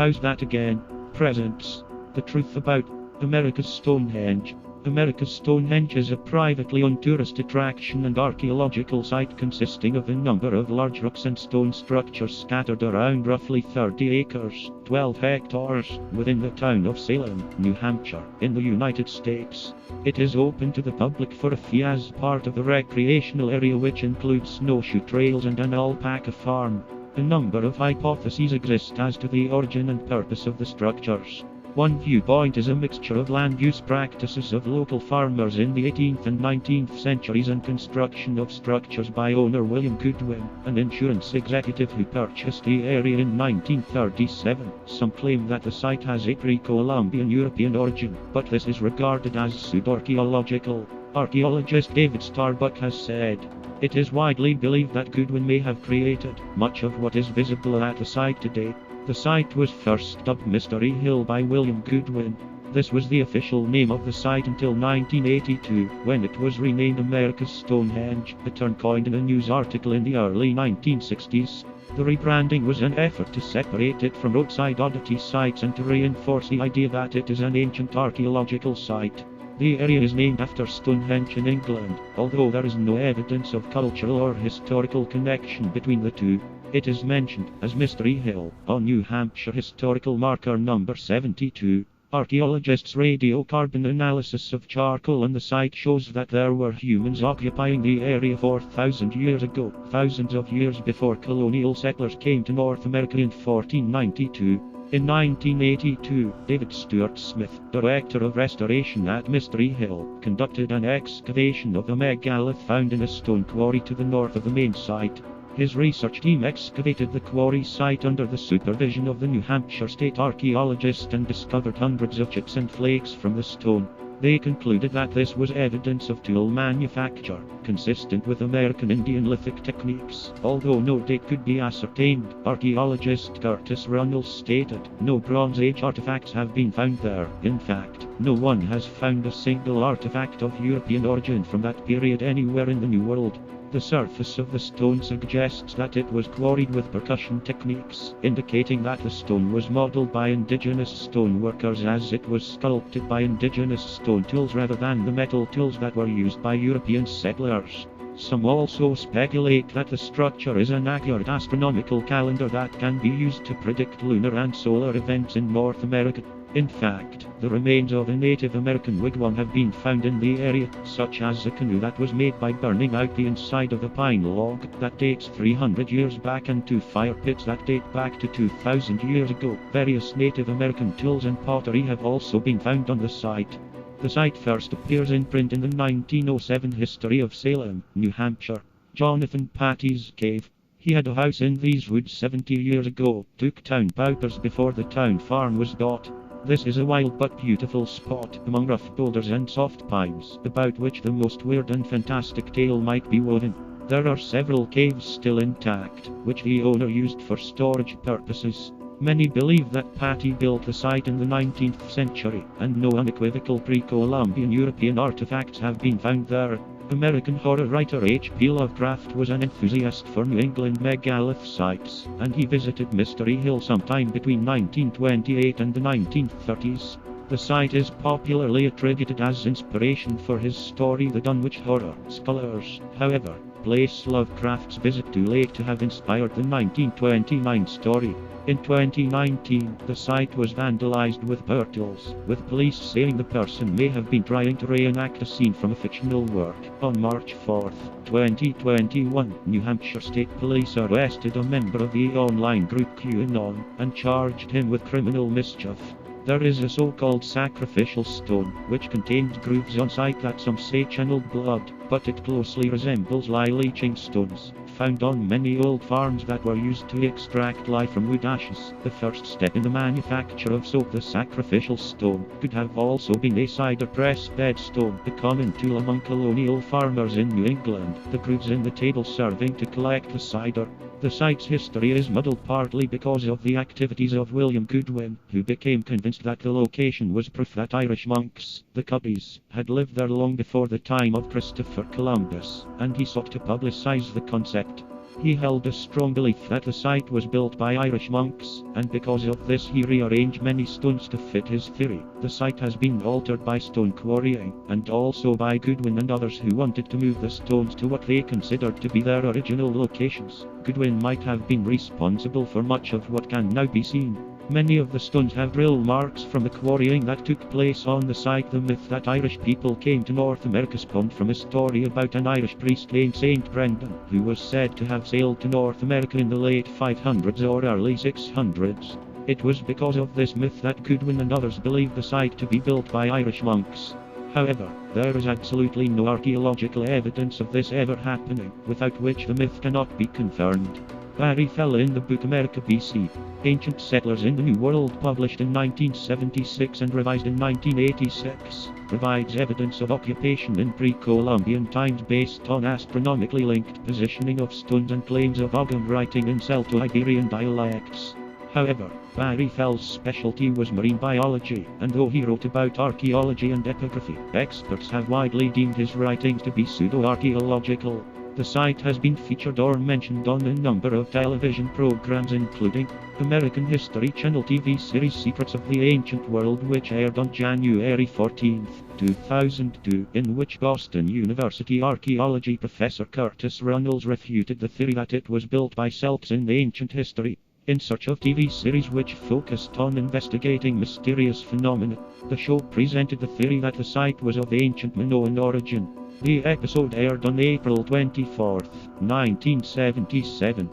How's that again? Presents. The truth about America's Stonehenge. America's Stonehenge is a privately owned tourist attraction and archaeological site consisting of a number of large rocks and stone structures scattered around roughly 30 acres, 12 hectares, within the town of Salem, New Hampshire, in the United States. It is open to the public for a fee as part of the recreational area, which includes snowshoe trails and an alpaca farm. A number of hypotheses exist as to the origin and purpose of the structures. One viewpoint is a mixture of land use practices of local farmers in the 18th and 19th centuries and construction of structures by owner William Goodwin, an insurance executive who purchased the area in 1937. Some claim that the site has a pre-Columbian European origin, but this is regarded as pseudoarchaeological. Archaeologist David Starbuck has said, "It is widely believed that Goodwin may have created much of what is visible at the site today." The site was first dubbed Mystery Hill by William Goodwin. This was the official name of the site until 1982, when it was renamed America's Stonehenge, a term coined in a news article in the early 1960s. The rebranding was an effort to separate it from roadside oddity sites and to reinforce the idea that it is an ancient archaeological site. The area is named after Stonehenge in England, although there is no evidence of cultural or historical connection between the two. It is mentioned as Mystery Hill on New Hampshire historical marker number 72. Archaeologists' radiocarbon analysis of charcoal on the site shows that there were humans occupying the area 4,000 years ago, thousands of years before colonial settlers came to North America in 1492. In 1982, David Stuart Smith, director of restoration at Mystery Hill, conducted an excavation of a megalith found in a stone quarry to the north of the main site. His research team excavated the quarry site under the supervision of the New Hampshire state archaeologist and discovered hundreds of chips and flakes from the stone. They concluded that this was evidence of tool manufacture, consistent with American Indian lithic techniques. Although no date could be ascertained, archaeologist Curtis Runnels stated, "No Bronze Age artifacts have been found there. In fact, no one has found a single artifact of European origin from that period anywhere in the New World." The surface of the stone suggests that it was quarried with percussion techniques, indicating that the stone was modeled by indigenous stoneworkers as it was sculpted by indigenous stone tools rather than the metal tools that were used by European settlers. Some also speculate that the structure is an accurate astronomical calendar that can be used to predict lunar and solar events in North America. In fact, the remains of a Native American wigwam have been found in the area, such as a canoe that was made by burning out the inside of a pine log that dates 300 years back and two fire pits that date back to 2,000 years ago. Various Native American tools and pottery have also been found on the site. The site first appears in print in the 1907 History of Salem, New Hampshire. Jonathan Patty's cave. He had a house in these woods 70 years ago, took town paupers before the town farm was bought. This is a wild but beautiful spot among rough boulders and soft pines, about which the most weird and fantastic tale might be woven. There are several caves still intact, which the owner used for storage purposes. Many believe that Patty built the site in the 19th century, and no unequivocal pre-Columbian European artifacts have been found there. American horror writer H.P. Lovecraft was an enthusiast for New England megalith sites, and he visited Mystery Hill sometime between 1928 and the 1930s. The site is popularly attributed as inspiration for his story The Dunwich Horror. Scholars, however, place Lovecraft's visit too late to have inspired the 1929 story. In 2019, the site was vandalized with power tools, with police saying the person may have been trying to reenact a scene from a fictional work. On March 4, 2021, New Hampshire State Police arrested a member of the online group QAnon and charged him with criminal mischief. There is a so-called sacrificial stone, which contains grooves on site that some say channeled blood, but it closely resembles lye leaching stones, found on many old farms that were used to extract lye from wood ashes. The first step in the manufacture of soap, the sacrificial stone, could have also been a cider press bed stone, a common tool among colonial farmers in New England, the grooves in the table serving to collect the cider. The site's history is muddled partly because of the activities of William Goodwin, who became convinced that the location was proof that Irish monks, the Cubbies, had lived there long before the time of Christopher Columbus, and he sought to publicize the concept. He held a strong belief that the site was built by Irish monks, and because of this he rearranged many stones to fit his theory. The site has been altered by stone quarrying, and also by Goodwin and others who wanted to move the stones to what they considered to be their original locations. Goodwin might have been responsible for much of what can now be seen. Many of the stones have drill marks from the quarrying that took place on the site. The myth that Irish people came to North America spawned from a story about an Irish priest named Saint Brendan, who was said to have sailed to North America in the late 500s or early 600s. It was because of this myth that Goodwin and others believed the site to be built by Irish monks. However, there is absolutely no archaeological evidence of this ever happening, without which the myth cannot be confirmed. Barry Fell in the book America BC, Ancient Settlers in the New World, published in 1976 and revised in 1986, provides evidence of occupation in pre-Columbian times based on astronomically linked positioning of stones and claims of Ogham writing in Celto-Iberian dialects. However, Barry Fell's specialty was marine biology, and though he wrote about archaeology and epigraphy, experts have widely deemed his writings to be pseudo-archaeological. The site has been featured or mentioned on a number of television programs, including American History Channel TV series Secrets of the Ancient World, which aired on January 14, 2002, in which Boston University archaeology professor Curtis Runnels refuted the theory that it was built by Celts in ancient history. In Search of TV series, which focused on investigating mysterious phenomena, the show presented the theory that the site was of ancient Minoan origin. The episode aired on April 24, 1977.